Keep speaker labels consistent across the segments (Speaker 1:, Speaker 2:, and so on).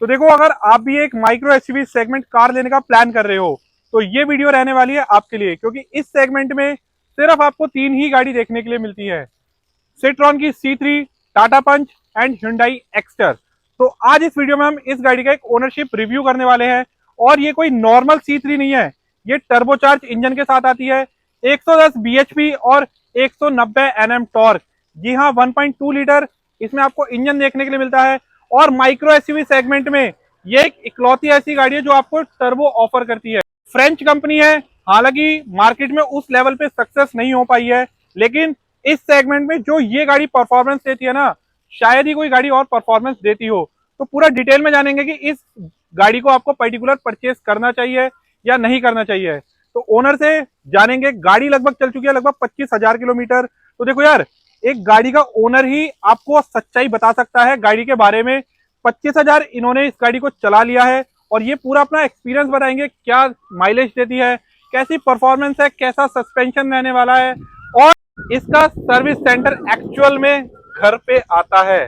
Speaker 1: तो देखो, अगर आप भी एक माइक्रो एसयूवी सेगमेंट कार लेने का प्लान कर रहे हो तो ये वीडियो रहने वाली है आपके लिए, क्योंकि इस सेगमेंट में सिर्फ आपको तीन ही गाड़ी देखने के लिए मिलती है। सिट्रॉन की C3, Tata Punch and Hyundai Exter. तो आज इस वीडियो में हम इस गाड़ी का एक ओनरशिप रिव्यू करने वाले हैं। और ये कोई नॉर्मल C3 नहीं है, ये टर्बोचार्ज इंजन के साथ आती है, 110 bhp और 190 Nm टॉर्क। जी हाँ, 1.2 लीटर इसमें आपको इंजन देखने के लिए मिलता है। और माइक्रो एसयूवी सेगमेंट में ये एक इकलौती ऐसी गाड़ी है जो आपको टर्बो ऑफर करती है। फ्रेंच कंपनी है, हालांकि मार्केट में उस लेवल पे सक्सेस नहीं हो पाई है, लेकिन इस सेगमेंट में जो ये गाड़ी परफॉर्मेंस देती है ना, शायद ही कोई गाड़ी और परफॉर्मेंस देती हो। तो पूरा डिटेल में जानेंगे कि इस गाड़ी को आपको पर्टिकुलर परचेस करना चाहिए या नहीं करना चाहिए। तो ओनर से जानेंगे। गाड़ी लगभग चल चुकी है लगभग 25,000 किलोमीटर। तो देखो यार, एक गाड़ी का ओनर ही आपको सच्चाई बता सकता है गाड़ी के बारे में। 25,000 इन्होंने इस गाड़ी को चला लिया है और ये पूरा अपना एक्सपीरियंस बताएंगे, क्या माइलेज देती है, कैसी परफॉर्मेंस है, कैसा सस्पेंशन रहने वाला है, और इसका सर्विस सेंटर एक्चुअल में घर पे आता है।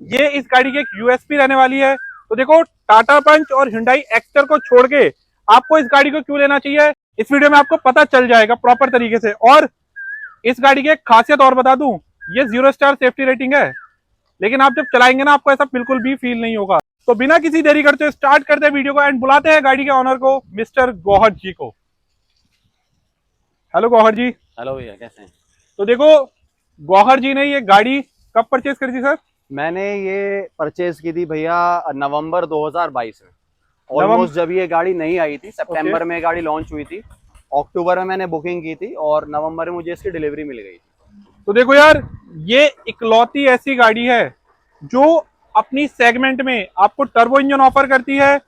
Speaker 1: ये इस गाड़ी की एक यूएसपी रहने वाली है। तो देखो, टाटा पंच और Hyundai एक्स्टर को छोड़ के आपको इस गाड़ी को क्यों लेना चाहिए, इस वीडियो में आपको पता चल जाएगा प्रॉपर तरीके से। और इस गाड़ी की एक खासियत और बता दूं, ये 0 स्टार सेफ्टी रेटिंग है, लेकिन आप जब चलाएंगे ना, आपको ऐसा बिल्कुल भी फील नहीं होगा। तो बिना किसी देरी करते स्टार्ट करते हैं वीडियो को एंड बुलाते हैं गाड़ी के ऑनर को, मिस्टर गौहर जी को। हेलो गौहर जी।
Speaker 2: हेलो भैया, कैसे हैं?
Speaker 1: तो देखो, गौहर जी ने ये गाड़ी कब परचेज करी थी सर?
Speaker 2: मैंने ये परचेज की थी भैया नवंबर 2022 में।
Speaker 1: नवंबर।
Speaker 2: ऑलमोस्ट जब ये गाड़ी नहीं आई थी,
Speaker 1: ओके।
Speaker 2: सितंबर में गाड़ी लॉन्च हुई थी। अक्टूबर में मैंने बुकिंग की थी और नवंबर में मुझे इसकी डिलीवरी मिल गई थी।
Speaker 1: तो देखो यार, ये इकलौती ऐसी गाड़ी है जो अपनी सेगमेंट में आपको टर्बो इंजन ऑफर करती है,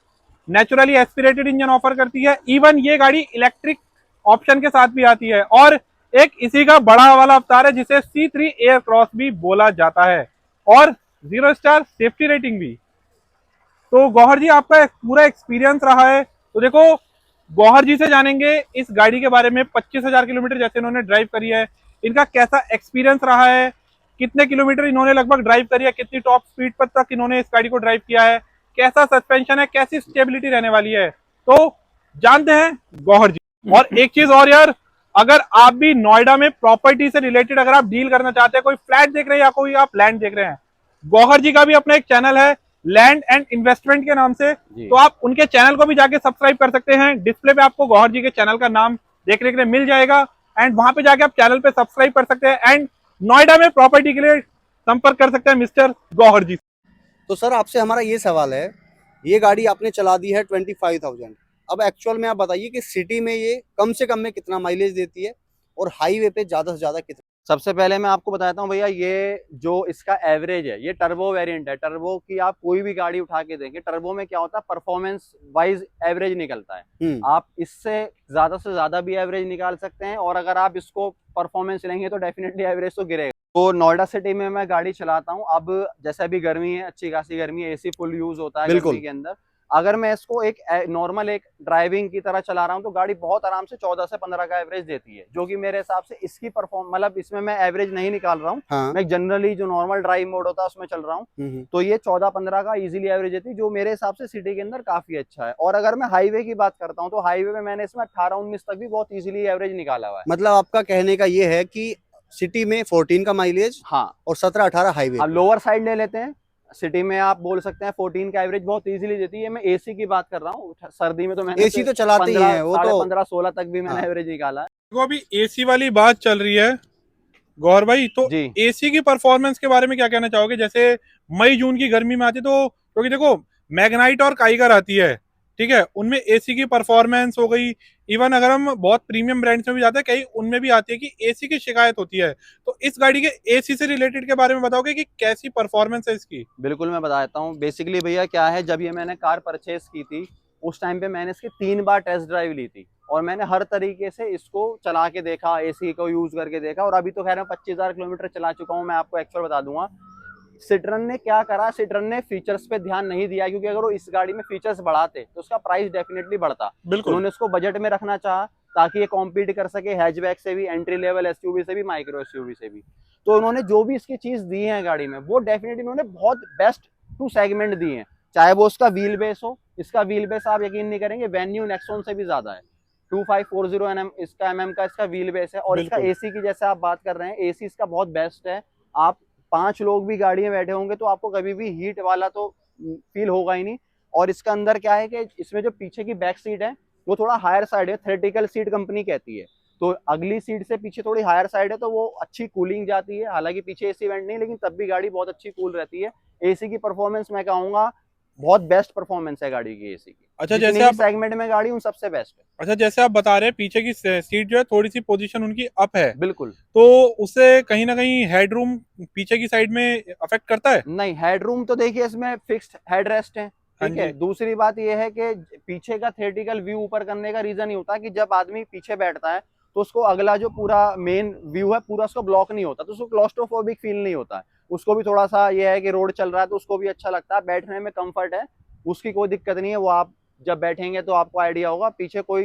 Speaker 1: नेचुरली एस्पिरेटेड इंजन ऑफर करती है। इवन ये गाड़ी इलेक्ट्रिक ऑप्शन के साथ भी आती है, और एक इसी का बड़ा वाला अवतार है जिसे C3 एयर क्रॉस भी बोला जाता है, और 0 स्टार सेफ्टी रेटिंग भी। तो गौहर जी, आपका पूरा एक्सपीरियंस रहा है, तो देखो, गौहर जी से जानेंगे इस गाड़ी के बारे में। 25,000 किलोमीटर जैसे इन्होंने ड्राइव करी है, इनका कैसा एक्सपीरियंस रहा है, कितने किलोमीटर इन्होंने लगभग ड्राइव करी है, कितनी टॉप स्पीड पर तक इन्होंने इस गाड़ी को ड्राइव किया है, कैसा सस्पेंशन है, कैसी स्टेबिलिटी रहने वाली है। तो जानते हैं गौहर जी। और एक चीज और यार, अगर आप भी नोएडा में प्रॉपर्टी से रिलेटेड अगर आप डील करना चाहते हैं, कोई फ्लैट देख रहे हैं या कोई आप लैंड देख रहे हैं, गौहर जी का भी अपना एक चैनल है लैंड एंड इन्वेस्टमेंट के नाम से, तो आप उनके चैनल को भी जाके सब्सक्राइब कर सकते हैं। डिस्प्ले पे आपको गौहर जी के चैनल का नाम देखने के लिए मिल जाएगा, एंड वहां पे जाके आप चैनल पे सब्सक्राइब कर सकते हैं एंड नोएडा में प्रॉपर्टी के लिए संपर्क कर सकते हैं मिस्टर गौहर जी।
Speaker 3: तो सर, आपसे हमारा ये सवाल है, ये गाड़ी आपने चला दी है 25,000। अब एक्चुअल में आप बताइए कि सिटी में ये कम से कम में कितना माइलेज देती है और हाईवे पे ज़्यादा से ज़्यादा कितना?
Speaker 2: सबसे पहले मैं आपको बताता हूँ भैया, ये जो इसका एवरेज है, ये टर्बो वेरिएंट है। टर्बो की आप कोई भी गाड़ी उठा के देंगे, टर्बो में क्या होता है, परफॉर्मेंस वाइज एवरेज निकलता है। आप इससे ज्यादा भी एवरेज निकाल सकते हैं, और अगर आप इसको परफॉर्मेंस लेंगे तो डेफिनेटली एवरेज तो गिरेगा। तो नोएडा सिटी में मैं गाड़ी चलाता हूँ। अब जैसे अभी गर्मी है, अच्छी खासी गर्मी है, एसी फुल यूज होता है गर्मी के अंदर। अगर मैं इसको एक नॉर्मल एक ड्राइविंग की तरह चला रहा हूँ तो गाड़ी बहुत आराम से 14 से 15 का एवरेज देती है, जो कि मेरे हिसाब से इसकी परफॉर्म मतलब इसमें मैं एवरेज नहीं निकाल रहा हूँ।
Speaker 3: हाँ।
Speaker 2: मैं जनरली जो नॉर्मल ड्राइव मोड होता है उसमें चल रहा हूँ। तो ये 14-15 का इजीली एवरेज देती है, जो मेरे हिसाब से सिटी के अंदर काफी अच्छा है। और अगर मैं हाईवे की बात करता हूँ तो हाईवे में मैंने इसमें 18-19 तक भी बहुत इजीली एवरेज निकाला हुआ है।
Speaker 3: मतलब आपका कहने का ये है कि सिटी में 14 का माइलेज,
Speaker 2: हाँ,
Speaker 3: और 17-18 हाईवे।
Speaker 2: अब लोअर साइड ले लेते हैं, सिटी में आप बोल सकते हैं 14 का एवरेज बहुत इजीली देती है। मैं एसी की बात कर रहा हूँ, सर्दी में तो मैंने
Speaker 3: एसी तो चलाते ही हैं वो तो।
Speaker 2: 15-16 तक भी मैंने
Speaker 3: हाँ।
Speaker 2: एवरेज निकाला है।
Speaker 1: देखो, अभी एसी वाली बात चल रही है गौर भाई, तो
Speaker 2: जी।
Speaker 1: एसी की परफॉर्मेंस के बारे में क्या कहना चाहोगे? जैसे मई जून की गर्मी में आती, तो क्योंकि देखो, मैग्नाइट और काइगर आती है, ठीक है, उनमें एसी की परफॉर्मेंस हो गई। इवन अगर हम बहुत प्रीमियम ब्रांड्स में भी जाते हैं, कहीं उनमें भी आती है कि एसी की शिकायत होती है। तो इस गाड़ी के एसी से रिलेटेड के बारे में बताओगे कि कैसी परफॉर्मेंस है इसकी?
Speaker 2: बिल्कुल, मैं बता देता हूँ। बेसिकली भैया क्या है, जब ये मैंने कार परचेज की थी उस टाइम पे मैंने इसकी 3 बार टेस्ट ड्राइव ली थी, और मैंने हर तरीके से इसको चला के देखा, एसी को यूज करके देखा। और अभी तो खैर मैं 25,000 किलोमीटर चला चुका हूँ। मैं आपको एक्चुअल बता दूंगा, सिट्रन ने क्या करा, सिट्रन ने फीचर्स पे ध्यान नहीं दिया, क्योंकि अगर वो इस गाड़ी में फीचर्स बढ़ाते तो उसका प्राइस डेफिनेटली बढ़ता।
Speaker 1: बिल्कुल।
Speaker 2: उन्होंने उसको बजट में रखना चाहा ताकि ये कॉम्पीट कर सके हैचबैक से भी, एंट्री लेवल एसयूवी से भी, माइक्रो एसयूवी से भी। तो उन्होंने जो भी इसकी चीज दी है गाड़ी में, वो डेफिनेटली उन्होंने बहुत बेस्ट टू सेगमेंट दी है। चाहे वो उसका व्हील बेस हो। इसका व्हील बेस आप यकीन नहीं करेंगे वेन्यू नेक्सॉन से भी ज्यादा है। 2540 mm इसका का इसका व्हील बेस है। और इसका
Speaker 1: बिल्कुल।
Speaker 2: एसी की जैसे आप बात कर रहे हैं, एसी इसका बहुत बेस्ट है। आप 5 लोग भी गाड़ी में बैठे होंगे तो आपको कभी भी हीट वाला तो फील होगा ही नहीं। और इसका अंदर क्या है कि इसमें जो पीछे की बैक सीट है वो थोड़ा हायर साइड है, थ्रेटिकल सीट कंपनी कहती है। तो अगली सीट से पीछे थोड़ी हायर साइड है तो वो अच्छी कूलिंग जाती है। हालांकि पीछे एसी वेंट नहीं, लेकिन तब भी गाड़ी बहुत अच्छी कूल रहती है। एसी की परफॉर्मेंस मैं कहूंगा बहुत बेस्ट परफॉर्मेंस है गाड़ी की एसी की।
Speaker 1: अच्छा,
Speaker 2: जितनी
Speaker 1: जैसे
Speaker 2: भी
Speaker 1: आप
Speaker 2: सेगमेंट में गाड़ी उन सबसे बेस्ट है।
Speaker 1: अच्छा जैसे आप बता रहे हैं पीछे की सीट जो है थोड़ी सी पोजीशन उनकी अप है,
Speaker 2: बिल्कुल।
Speaker 1: तो उससे कहीं ना कहीं हेडरूम पीछे की साइड में अफेक्ट करता है?
Speaker 2: नहीं, हेडरूम तो देखिए इसमें फिक्स्ड हेडरेस्ट है,
Speaker 1: हाँ
Speaker 2: ठीक है।
Speaker 1: जी।
Speaker 2: दूसरी बात यह है कि पीछे का थेटिकल व्यू ऊपर करने का रीजन ही होता है कि जब आदमी पीछे बैठता है तो उसको अगला जो पूरा मेन व्यू है पूरा उसको ब्लॉक नहीं होता, तो उसको क्लॉस्ट्रोफोबिक फील नहीं होता है। उसको भी थोड़ा सा ये है कि रोड चल रहा है तो उसको भी अच्छा लगता है, बैठने में कंफर्ट है, उसकी कोई दिक्कत नहीं है। वो आप जब बैठेंगे तो आपको आइडिया होगा, पीछे कोई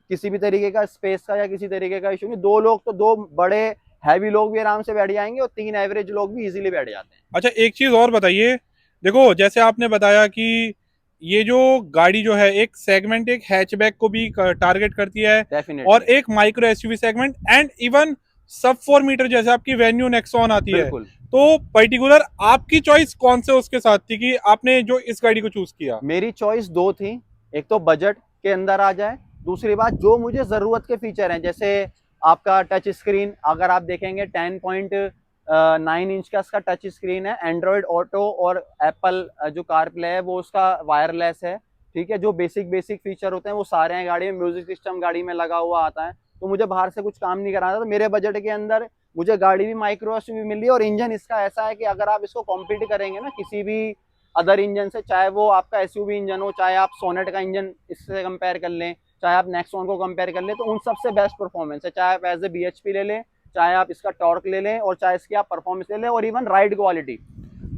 Speaker 2: किसी भी तरीके का स्पेस का या किसी तरीके का इशू नहीं। 2 लोग तो 2 बड़े हैवी लोग भी आराम से बैठ जाएंगे और 3 एवरेज लोग भी इजीली बैठ जाते हैं।
Speaker 1: अच्छा, एक चीज और बताइए। देखो, जैसे आपने बताया कि ये जो गाड़ी जो है एक सेगमेंट, एक हैचबैक को भी टारगेट करती है और
Speaker 2: डेफिनेटली।
Speaker 1: एक micro SUV segment and even सब 4 मीटर जैसे आपकी वेन्यू नेक्सॉन आती है।
Speaker 2: बिल्कुल।
Speaker 1: तो पर्टिकुलर आपकी चॉइस कौन से उसके साथ थी कि आपने जो इस गाड़ी को चूज किया?
Speaker 2: मेरी चॉइस 2 थी। एक तो बजट के अंदर आ जाए, दूसरी बात जो मुझे ज़रूरत के फीचर हैं, जैसे आपका टच स्क्रीन अगर आप देखेंगे 10.9 इंच का इसका टच स्क्रीन है। एंड्रॉयड ऑटो और एप्पल जो कार प्ले है वो उसका वायरलेस है, ठीक है। जो बेसिक फीचर होते हैं वो सारे हैं गाड़ी में। म्यूजिक सिस्टम गाड़ी में लगा हुआ आता है, तो मुझे बाहर से कुछ काम नहीं कराना था। तो मेरे बजट के अंदर मुझे गाड़ी भी माइक्रो एसयूवी मिली और इंजन इसका ऐसा है कि अगर आप इसको कॉम्पीट करेंगे ना किसी भी अदर इंजन से, चाहे वो आपका एसयूवी इंजन हो, चाहे आप सोनेट का इंजन इससे कंपेयर कर लें, चाहे आप नेक्सॉन को कंपेयर कर लें, तो उन सबसे बेस्ट परफॉर्मेंस है। चाहे आप एज ए बीएचपी ले लें, चाहे आप इसका टॉर्क ले लें, और चाहे इसकी आप परफॉर्मेंस ले लें, और इवन राइड क्वालिटी।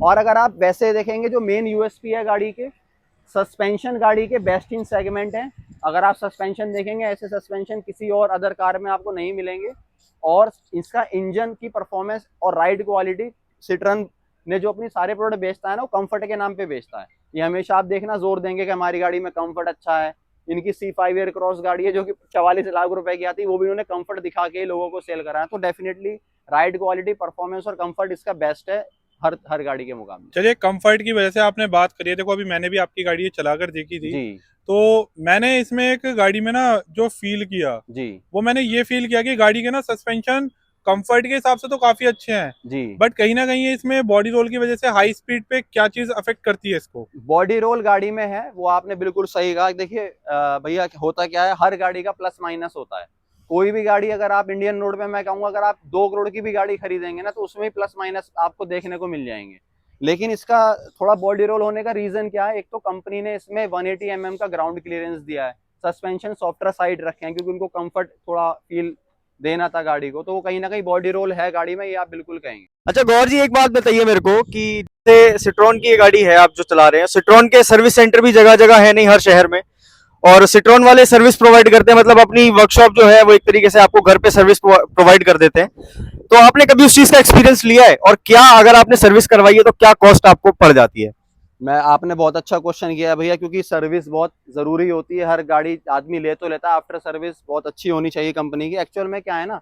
Speaker 2: और अगर आप वैसे देखेंगे जो मेन यूएसपी है गाड़ी के, सस्पेंशन गाड़ी के बेस्ट इन सेगमेंट है। अगर आप सस्पेंशन देखेंगे, ऐसे सस्पेंशन किसी और अदर कार में आपको नहीं मिलेंगे। और इसका इंजन की परफॉर्मेंस और राइड क्वालिटी, सिट्रन ने जो अपनी सारे प्रोडक्ट बेचता है ना, वो कंफर्ट के नाम पे बेचता है। ये हमेशा आप देखना जोर देंगे कि हमारी गाड़ी में कंफर्ट अच्छा है। इनकी C5 एयर क्रॉस गाड़ी है जो कि 44 लाख रुपए की आती है, वो भी उन्होंने कंफर्ट दिखा के लोगों को सेल करा है। तो डेफिनेटली राइड क्वालिटी, परफॉर्मेंस और कंफर्ट इसका बेस्ट है हर गाड़ी के मुकाबले।
Speaker 1: चलिए, कंफर्ट की वजह से आपने बात करी है। देखो, अभी मैंने भी आपकी गाड़ी ये चलाकर देखी थी,
Speaker 2: जी
Speaker 1: तो मैंने इसमें एक गाड़ी में ना जो फील किया,
Speaker 2: जी
Speaker 1: वो मैंने ये फील किया कि गाड़ी के ना सस्पेंशन कंफर्ट के हिसाब से तो काफी अच्छे हैं,
Speaker 2: जी।
Speaker 1: बट कहीं ना कहीं इसमें बॉडी रोल की वजह से हाई स्पीड पे क्या चीज अफेक्ट करती है इसको?
Speaker 2: बॉडी रोल गाड़ी में है, वो आपने बिल्कुल सही कहा। देखिए भैया, होता क्या है, हर गाड़ी का प्लस माइनस होता है। कोई भी गाड़ी अगर आप इंडियन रोड पे, मैं कहूंगा अगर आप 2 करोड़ की भी गाड़ी खरीदेंगे ना, तो उसमें भी प्लस माइनस आपको देखने को मिल जाएंगे। लेकिन इसका थोड़ा बॉडी रोल होने का रीजन क्या है, एक तो कंपनी ने इसमें 180 mm का ग्राउंड क्लियरेंस दिया है, सस्पेंशन सॉफ्टर साइड रखे हैं क्योंकि उनको कंफर्ट थोड़ा फील देना था गाड़ी को, तो वो कहीं ना कहीं बॉडी रोल है गाड़ी में, ये आप बिल्कुल कहेंगे।
Speaker 4: अच्छा गौर जी, एक बात बताइए मेरे को कि जैसे सिट्रॉन की ये गाड़ी है आप जो चला रहे हैं, सिट्रॉन के सर्विस सेंटर भी जगह जगह है नहीं हर शहर में, और सिट्रॉन वाले सर्विस प्रोवाइड करते हैं, मतलब अपनी वर्कशॉप जो है वो एक तरीके से आपको घर पे सर्विस प्रोवाइड कर देते हैं। तो आपने कभी उस चीज का एक्सपीरियंस लिया है, और क्या अगर आपने सर्विस करवाई है तो क्या कॉस्ट आपको पड़ जाती है?
Speaker 2: आपने बहुत अच्छा क्वेश्चन किया है भैया, क्योंकि सर्विस बहुत जरूरी होती है। हर गाड़ी आदमी ले तो लेता है, आफ्टर सर्विस बहुत अच्छी होनी चाहिए कंपनी की। एक्चुअल में क्या है ना,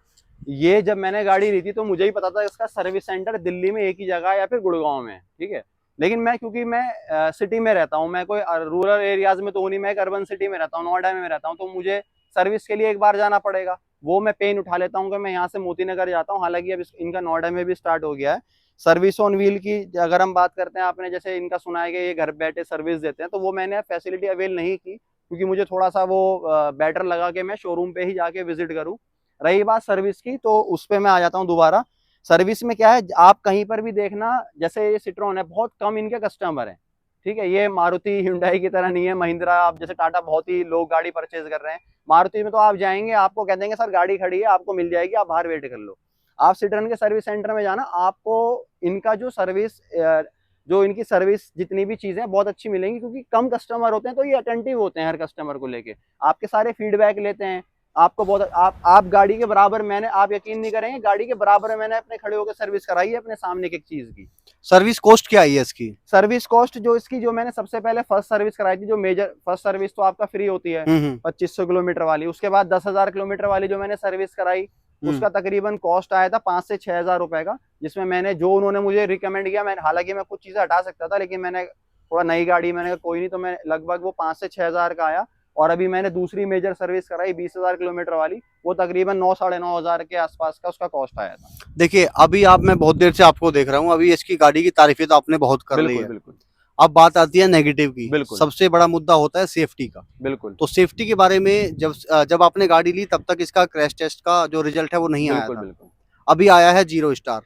Speaker 2: ये जब मैंने गाड़ी ली थी तो मुझे ही पता था इसका सर्विस सेंटर दिल्ली में एक ही जगह है या फिर गुड़गांव में, ठीक है। लेकिन क्योंकि मैं सिटी में रहता हूँ, मैं कोई रूरल एरियाज में तो नहीं, मैं एक अर्बन सिटी में रहता हूँ, नोएडा में रहता हूँ, तो मुझे सर्विस के लिए एक बार जाना पड़ेगा। वो मैं पेन उठा लेता हूँ कि मैं यहाँ से मोती नगर जाता हूँ। हालांकि अब इनका नोएडा में भी स्टार्ट हो गया है सर्विस ऑन व्हील की। अगर हम बात करते हैं, आपने जैसे इनका सुना है कि ये घर बैठे सर्विस देते हैं, तो वो मैंने फैसिलिटी अवेल नहीं की क्योंकि मुझे थोड़ा सा वो बेटर लगा कि मैं शोरूम पे ही जाके विजिट करूँ। रही बात सर्विस की, तो उस पर मैं आ जाता हूँ दोबारा। सर्विस में क्या है, आप कहीं पर भी देखना, जैसे ये सिट्रॉन है, बहुत कम इनके कस्टमर हैं, ठीक है। ये मारुति हुंडई की तरह नहीं है, महिंद्रा, आप जैसे टाटा, बहुत ही लोग गाड़ी परचेज कर रहे हैं। मारुति में तो आप जाएंगे, आपको कह देंगे सर गाड़ी खड़ी है, आपको मिल जाएगी, आप बाहर वेट कर लो। आप सिट्रॉन के सर्विस सेंटर में जाना, आपको इनका जो इनकी सर्विस जितनी भी चीजें बहुत अच्छी मिलेंगी, क्योंकि कम कस्टमर होते हैं तो ये अटेंटिव होते हैं हर कस्टमर को लेके, आपके सारे फीडबैक लेते हैं। आपको बहुत आप गाड़ी के बराबर मैंने, आप यकीन नहीं करेंगे, गाड़ी के बराबर मैंने अपने खड़े होकर सर्विस कराई है अपने सामने की एक चीज की।
Speaker 3: सर्विस कॉस्ट क्या आई है इसकी?
Speaker 2: सर्विस कॉस्ट जो इसकी, जो मैंने सबसे पहले फर्स्ट सर्विस कराई थी, जो मेजर फर्स्ट सर्विस तो आपका फ्री होती है 2500 किलोमीटर वाली, उसके बाद 10,000 किलोमीटर वाली जो मैंने सर्विस कराई, उसका तकरीबन कॉस्ट आया था 5 से 6,000 रुपए का, जिसमें मैंने जो उन्होंने मुझे रिकमेंड किया, मैं हालांकि मैं कुछ चीजें हटा सकता था, लेकिन मैंने थोड़ा नई गाड़ी, मैंने कहा कोई नहीं, तो मैं लगभग वो 5 से 6,000 का आया। और अभी मैंने दूसरी मेजर सर्विस कराई 20,000 किलोमीटर वाली, वो तकरीबन 9 साढ़े 9,000 के आसपास का उसका कॉस्ट आया था।
Speaker 3: देखिए अभी मैं बहुत देर से आपको देख रहा हूँ, अभी इसकी गाड़ी की तारीफें तो आपने बहुत कर ली
Speaker 2: बिल्कुल
Speaker 3: है।
Speaker 2: बिल्कुल
Speaker 3: अब बात आती है नेगेटिव की।
Speaker 2: बिल्कुल।
Speaker 3: सबसे बड़ा मुद्दा होता है सेफ्टी का।
Speaker 2: बिल्कुल
Speaker 3: तो सेफ्टी के बारे में जब आपने गाड़ी ली तब तक इसका क्रैश टेस्ट का जो रिजल्ट है वो नहीं आया
Speaker 2: बिल्कुल
Speaker 3: था।
Speaker 2: बिल्कुल।
Speaker 3: अभी आया है 0 स्टार।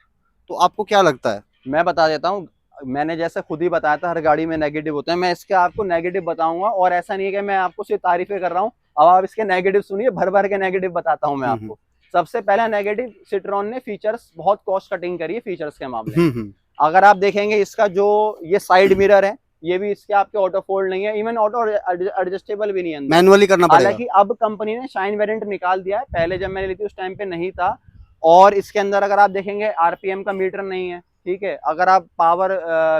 Speaker 3: तो आपको क्या लगता है?
Speaker 2: मैं बता देता हूँ, मैंने जैसे खुद ही बताया था हर गाड़ी में नेगेटिव होते हैं, मैं इसके आपको नेगेटिव बताऊंगा, और ऐसा नहीं है कि मैं आपको सिर्फ तारीफें कर रहा हूँ। अब आप इसके नेगेटिव सुनिए, भर भर के नेगेटिव बताता हूँ मैं आपको। सबसे पहला नेगेटिव, सिट्रॉन ने फीचर्स बहुत कॉस्ट कटिंग करी है फीचर्स के मामले में। अगर आप देखेंगे इसका जो ये साइड मिरर है, ये भी इसके आपके ऑटो फोल्ड नहीं है, इवन ऑटो एडजस्टेबल भी नहीं है,
Speaker 3: मैनुअली करना पड़ेगा।
Speaker 2: हालांकि अब कंपनी ने शाइन वेरिएंट निकाल दिया है, पहले जब मैंने ली थी उस टाइम पे नहीं था। और इसके अंदर अगर आप देखेंगे आरपीएम का मीटर नहीं है, ठीक है। अगर आप पावर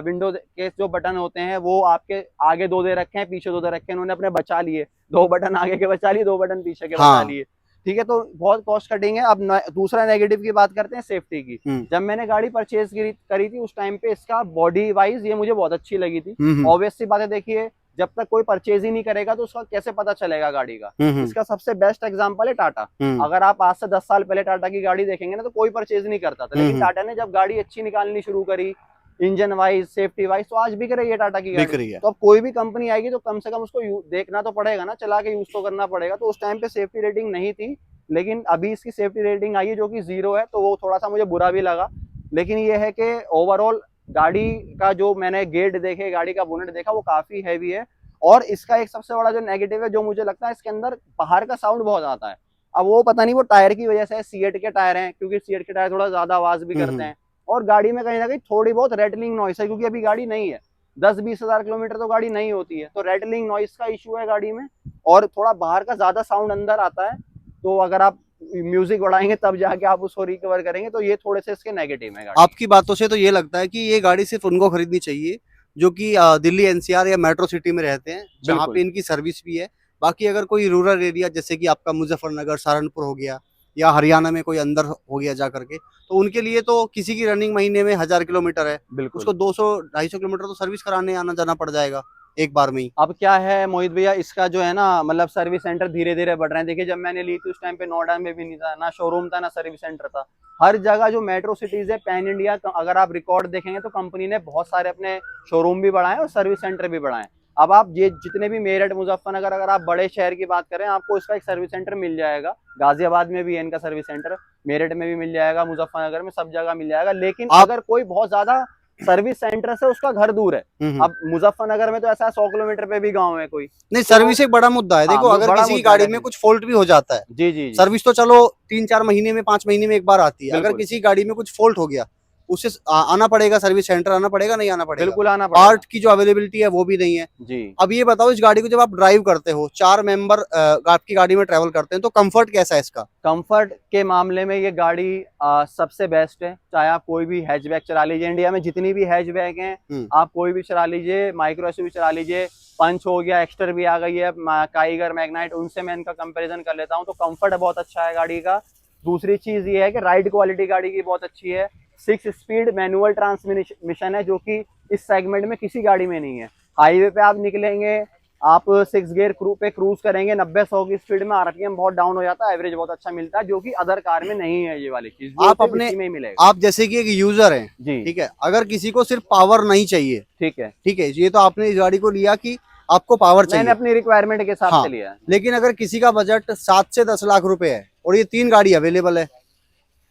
Speaker 2: विंडो के जो बटन होते हैं वो आपके आगे 2 दे रखे हैं, पीछे 2 दे रखे हैं, उन्होंने अपने बचा लिए, 2 बटन आगे के बचा लिए, 2 बटन पीछे के बचा लिए, ठीक है। तो बहुत कॉस्ट कटिंग है। अब दूसरा नेगेटिव की बात करते हैं सेफ्टी की। जब मैंने गाड़ी परचेज करी थी उस टाइम पे इसका बॉडी वाइज ये मुझे बहुत अच्छी लगी थी। ऑब्वियस सी बात है, देखिए जब तक कोई परचेज ही नहीं करेगा तो उसका कैसे पता चलेगा गाड़ी का। इसका सबसे बेस्ट एग्जांपल है टाटा। अगर आप आज से 10 साल पहले टाटा की गाड़ी देखेंगे ना, तो कोई परचेज नहीं करता था, लेकिन टाटा ने जब गाड़ी अच्छी निकालनी शुरू करी, इंजन वाइज, सेफ्टी वाइज, तो आज बिक रही है टाटा की गाड़ी। तो अब कोई भी कंपनी आएगी तो कम से कम उसको देखना तो पड़ेगा ना, चला के यूज तो करना पड़ेगा। तो उस टाइम पे सेफ्टी रेटिंग नहीं थी, लेकिन अभी इसकी सेफ्टी रेटिंग आई है जो कि 0 है, तो वो थोड़ा सा मुझे बुरा भी लगा। लेकिन ये है कि ओवरऑल गाड़ी का जो मैंने गेट देखे, गाड़ी का बोनेट देखा, वो काफी हैवी है। और इसका एक सबसे बड़ा जो नेगेटिव है, जो मुझे लगता है, इसके अंदर बाहर का साउंड बहुत आता है। अब वो पता नहीं वो टायर की वजह से है, सीएट के टायर हैं, क्योंकि सीएट के टायर थोड़ा ज्यादा आवाज भी करते हैं, और गाड़ी में कहीं ना कहीं थोड़ी बहुत रेटलिंग नॉइस है, क्योंकि अभी गाड़ी नहीं है, 10-20 हजार किलोमीटर तो गाड़ी नहीं होती है, तो रेटलिंग नॉइस का इशू है गाड़ी में, और थोड़ा बाहर का ज्यादा साउंड अंदर आता है। तो अगर आप म्यूजिक बढ़ाएंगे तब जाके आप उसको रिकवर करेंगे, तो ये थोड़े से इसके नेगेटिव है।
Speaker 3: आपकी बातों से तो ये लगता है कि ये गाड़ी सिर्फ उनको खरीदनी चाहिए जो कि दिल्ली एनसीआर या मेट्रो सिटी में रहते हैं, जहाँ पे इनकी सर्विस भी है। बाकी अगर कोई रूरल एरिया जैसे कि आपका मुजफ्फरनगर, सहारनपुर हो गया, या हरियाणा में कोई अंदर हो गया जा करके, तो उनके लिए तो किसी की रनिंग महीने में 1000 किलोमीटर है, उसको 200-250 किलोमीटर तो सर्विस कराने आना जाना पड़ जाएगा एक बार में ही।
Speaker 2: अब क्या है मोहित भैया, इसका जो है ना, मतलब सर्विस सेंटर धीरे धीरे बढ़ रहे हैं। देखिए जब मैंने ली थी उस टाइम पे नोएडा में भी नहीं था, ना शोरूम था, ना सर्विस सेंटर था। हर जगह जो मेट्रो सिटीज है पैन इंडिया, अगर आप रिकॉर्ड देखेंगे तो कंपनी ने बहुत सारे अपने शोरूम भी बढ़ाए और सर्विस सेंटर भी बढ़ाए। अब आप ये जितने भी मेरठ, मुजफ्फरनगर, अगर आप बड़े शहर की बात करें, आपको इसका एक सर्विस सेंटर मिल जाएगा। गाजियाबाद में भी है इनका सर्विस सेंटर, मेरठ में भी मिल जाएगा, मुजफ्फरनगर में, सब जगह मिल जाएगा। लेकिन अगर कोई बहुत ज्यादा सर्विस सेंटर से उसका घर दूर है, अब मुजफ्फरनगर में तो ऐसा 100 किलोमीटर पे भी गांव है कोई,
Speaker 3: नहीं, सर्विस एक बड़ा मुद्दा है। देखो अगर किसी की गाड़ी में कुछ फॉल्ट भी हो जाता है,
Speaker 2: जी,
Speaker 3: सर्विस तो चलो 3-4 महीने में, 5 महीने में एक बार आती है। अगर किसी गाड़ी में कुछ फॉल्ट हो गया, उसे आना पड़ेगा, सर्विस सेंटर आना पड़ेगा, नहीं आना पड़ेगा?
Speaker 2: बिल्कुल आना पड़ेगा।
Speaker 3: पार्ट की जो अवेलेबिलिटी है वो भी नहीं है
Speaker 2: जी।
Speaker 3: अब ये बताओ, इस गाड़ी को जब आप ड्राइव करते हो, 4 मेंबर आपकी गाड़ी में ट्रेवल करते हैं, तो कंफर्ट कैसा है इसका?
Speaker 2: कंफर्ट के मामले में ये गाड़ी सबसे बेस्ट है। चाहे आप कोई भी हैचबैक चला लीजिए, इंडिया में जितनी भी हैचबैक हैं, आप कोई भी चला लीजिए, माइक्रो एसयूवी चला लीजिए, पंच हो गया, एक्स्टर भी आ गई है, काइगर, मैग्नाइट, उनसे मैं इनका कंपैरिजन कर लेता हूं, तो कंफर्ट बहुत अच्छा है गाड़ी का। दूसरी चीज ये है कि राइड क्वालिटी गाड़ी की बहुत अच्छी है। 6 स्पीड मैनुअल ट्रांसमिशन है, जो कि इस सेगमेंट में किसी गाड़ी में नहीं है। हाईवे पे आप निकलेंगे, आप 6 गियर पे क्रूज करेंगे 90-100 की स्पीड में, आरपीएम बहुत डाउन हो जाता है, एवरेज बहुत अच्छा मिलता है, जो कि अदर कार में नहीं है ये वाली चीज।
Speaker 3: आप अपने
Speaker 2: में ही मिलेगा।
Speaker 3: आप जैसे कि एक यूजर हैं
Speaker 2: जी,
Speaker 3: ठीक है, अगर किसी को सिर्फ पावर नहीं चाहिए,
Speaker 2: ठीक है,
Speaker 3: ये तो आपने इस गाड़ी को लिया कि आपको पावर चाहिए,
Speaker 2: मैंने अपनी रिक्वायरमेंट के हिसाब से लिया है।
Speaker 3: लेकिन अगर किसी का बजट 7 से 10 लाख रुपए है और ये 3 गाड़ी अवेलेबल है,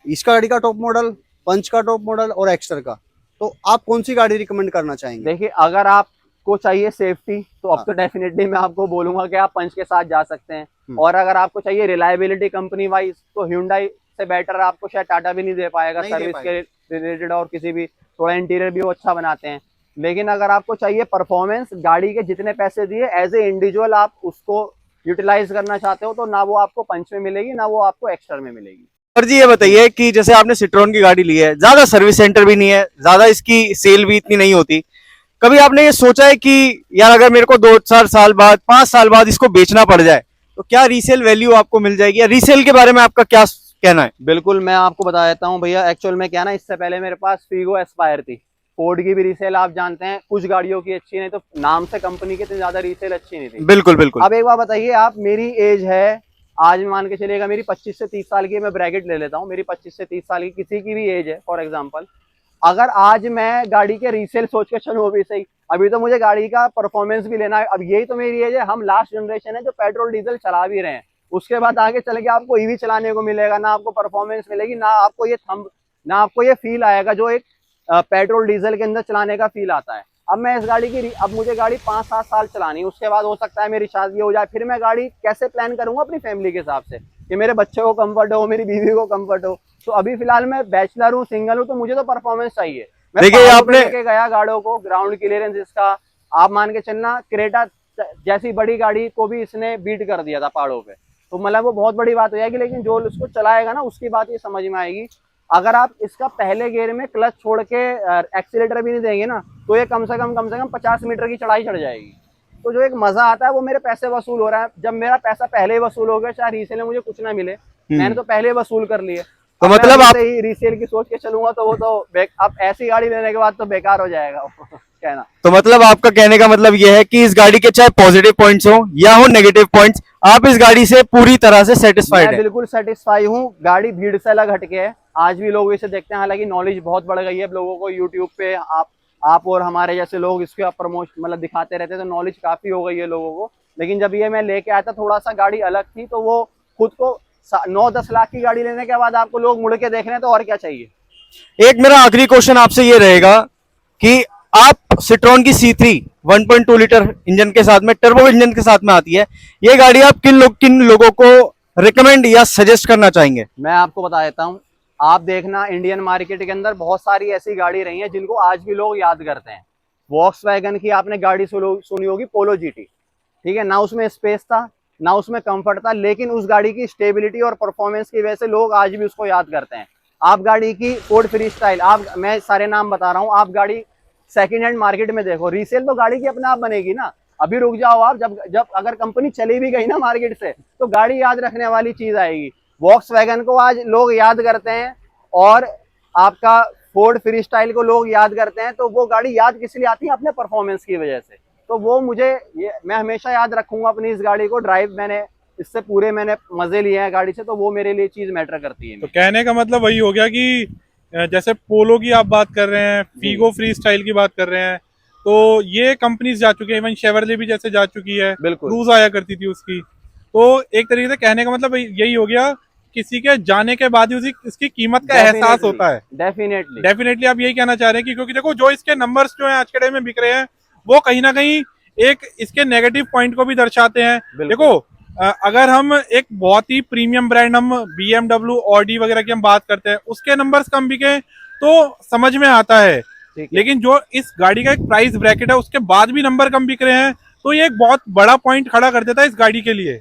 Speaker 3: इसका गाड़ी का टॉप मॉडल, पंच का टॉप मॉडल और एक्स्टर का, तो आप कौन सी गाड़ी रिकमेंड करना चाहेंगे?
Speaker 2: देखिए अगर आपको चाहिए सेफ्टी, तो अब तो डेफिनेटली मैं आपको बोलूंगा कि आप पंच के साथ जा सकते हैं। और अगर आपको चाहिए रिलायबिलिटी कंपनी वाइज, तो Hyundai से बेटर आपको शायद टाटा भी नहीं दे पाएगा सर्विस के रिलेटेड, और किसी भी थोड़ा इंटीरियर भी वो अच्छा बनाते हैं। लेकिन अगर आपको चाहिए परफॉर्मेंस, गाड़ी के जितने पैसे दिए एज ए इंडिविजुअल आप उसको यूटिलाइज करना चाहते हो तो ना वो आपको पंच में मिलेगी, ना वो आपको एक्स्ट्रा में मिलेगी।
Speaker 4: सर जी ये बताइए कि जैसे आपने सिट्रोन की गाड़ी ली है, ज्यादा सर्विस सेंटर भी नहीं है, ज्यादा इसकी सेल भी इतनी नहीं होती, कभी आपने ये सोचा है कि यार अगर मेरे को 2-4 साल बाद 5 साल बाद इसको बेचना पड़ जाए तो क्या रीसेल वैल्यू आपको मिल जाएगी, या रीसेल के बारे में आपका क्या कहना है?
Speaker 2: बिल्कुल, मैं आपको बता देता हूँ भैया। एक्चुअल में क्या ना, इससे पहले मेरे पास फीगो एस्पायर थी, फोर्ड की भी रीसेल आप जानते हैं, कुछ गाड़ियों की अच्छी नहीं तो नाम से कंपनी की इतनी ज्यादा रीसेल अच्छी नहीं थी।
Speaker 4: बिल्कुल बिल्कुल।
Speaker 2: अब एक बात बताइए आप, मेरी एज है आज मान के चलिएगा मेरी 25 से 30 साल की, मैं ब्रैकेट ले लेता हूँ, मेरी 25 से 30 साल की किसी की भी एज है फॉर एग्जांपल, अगर आज मैं गाड़ी के रीसेल सोच के चलूँ, वो भी सही, अभी तो मुझे गाड़ी का परफॉर्मेंस भी लेना है। अब यही तो मेरी एज है, हम लास्ट जनरेशन है जो पेट्रोल डीजल चला भी रहे हैं, उसके बाद आगे चल के आपको ईवी चलाने को मिलेगा, ना आपको परफॉर्मेंस मिलेगी, ना आपको ये फील आएगा जो एक पेट्रोल डीजल के अंदर चलाने का फील आता है। अब मैं इस गाड़ी की अब मुझे गाड़ी 5-7 साल चलानी है, उसके बाद हो सकता है मेरी शादी हो जाए, फिर मैं गाड़ी कैसे प्लान करूंगा अपनी फैमिली के हिसाब से कि मेरे बच्चे को कंफर्ट हो, मेरी बीवी को कंफर्ट हो। तो अभी फिलहाल मैं बैचलर हूँ, सिंगल हूँ, तो मुझे तो परफॉर्मेंस चाहिए। मैं
Speaker 4: देखिए आपने
Speaker 2: लेके गया गाड़ियों को, ग्राउंड क्लियरेंस इसका आप मान के चलना, क्रेटा जैसी बड़ी गाड़ी को भी इसने बीट कर दिया था पहाड़ों पे, तो मतलब वो बहुत बड़ी बात हो जाएगी। लेकिन जो उसको चलाएगा ना उसकी बात ये समझ में आएगी। अगर आप इसका पहले गियर में क्लच छोड़ के एक्सीलेटर भी नहीं देंगे ना, तो ये कम से कम 50 मीटर की चढ़ाई चढ़ जाएगी। तो जो एक मजा आता है वो मेरे पैसे वसूल हो रहा है। जब मेरा पैसा पहले ही वसूल हो गया, चाहे रीसेल में मुझे कुछ ना मिले, मैंने तो पहले वसूल कर लिए।
Speaker 4: तो मतलब आप
Speaker 2: ही रीसेल की सोच के चलूंगा तो वो तो अब ऐसी गाड़ी लेने के बाद तो बेकार हो जाएगा कहना।
Speaker 4: तो मतलब आपका कहने का मतलब यह है कि इस गाड़ी के चाहे पॉजिटिव पॉइंट्स हो या हो नेगेटिव पॉइंट्स, आप इस गाड़ी से पूरी तरह से सेटिस्फाइड
Speaker 2: मैं
Speaker 4: है?
Speaker 2: बिल्कुल सेटिस्फाई हूँ। गाड़ी भीड़ से अलग हटके है, आज भी लोग इसे देखते हैं। हालांकि नॉलेज बहुत बढ़ गई है लोगों को, यूट्यूब पे आप और हमारे जैसे लोग इसके प्रमोशन मतलब दिखाते रहते हैं, तो नॉलेज काफी हो गई है लोगों को। लेकिन जब ये मैं लेके आया था, थोड़ा सा गाड़ी अलग थी, तो वो खुद को 9-10 लाख की गाड़ी लेने के बाद आपको लोग मुड़ के देख रहे हैं, तो और क्या चाहिए।
Speaker 4: एक मेरा आखिरी क्वेश्चन आपसे ये रहेगा कि आप सिट्रोन की C3 1.2 लीटर इंजन के साथ में, टर्बो इंजन के साथ में आती है, ये गाड़ी आप किन लोगों को रिकमेंड या सजेस्ट करना चाहेंगे?
Speaker 2: मैं आपको बता देता हूँ, आप देखना इंडियन मार्केट के अंदर बहुत सारी ऐसी गाड़ी रही है जिनको आज भी लोग याद करते हैं। वॉक्सवैगन की आपने गाड़ी सुनी होगी, पोलो GT, ठीक है ना, उसमें स्पेस था ना उसमें कंफर्ट था, लेकिन उस गाड़ी की स्टेबिलिटी और परफॉर्मेंस की वजह से लोग आज भी उसको याद करते हैं। आप गाड़ी की फोर्ड फ्रीस्टाइल, मैं सारे नाम बता रहा हूँ, आप गाड़ी सेकंड हैंड मार्केट में देखो, रीसेल तो गाड़ी की अपने आप बनेगी ना। अभी रुक जाओ आप, जब अगर कंपनी चली भी गई ना मार्केट से, तो गाड़ी याद रखने वाली चीज आएगी। वॉक्सवैगन को आज लोग याद करते हैं और आपका फोर्ड फ्रीस्टाइल को लोग याद करते हैं, तो वो गाड़ी याद किस लिए आती है? अपने परफॉर्मेंस की वजह से। तो वो मैं हमेशा याद रखूंगा अपनी इस गाड़ी को। ड्राइव मैंने मैंने मजे लिए हैं गाड़ी से, तो वो मेरे लिए चीज मैटर करती है।
Speaker 1: तो कहने का मतलब वही हो गया कि जैसे पोलो की आप बात कर रहे हैं, फीगो फ्री स्टाइल की बात कर रहे हैं, तो ये कंपनीज जा चुकी है, इवन शेवरले भी जैसे जा चुकी है,
Speaker 2: बिल्कुल
Speaker 1: क्रूज आया करती थी उसकी। तो एक तरीके से कहने का मतलब यही हो गया, किसी के जाने के बाद ही इसकी कीमत का एहसास होता है। डेफिनेटली आप यही कहना चाह रहे हैं कि क्योंकि देखो जो इसके नंबर्स जो है आज के टाइम में बिक रहे हैं, वो कहीं ना कहीं एक इसके नेगेटिव पॉइंट को भी दर्शाते हैं। देखो अगर हम एक बहुत ही प्रीमियम ब्रांड, हम BMW, ऑडी वगैरह की हम बात करते हैं, उसके नंबर्स कम बिके तो समझ में आता है। लेकिन जो इस गाड़ी का एक प्राइस ब्रैकेट है, उसके बाद भी नंबर कम बिक रहे हैं, तो ये एक बहुत बड़ा पॉइंट खड़ा कर देता है इस गाड़ी के लिए।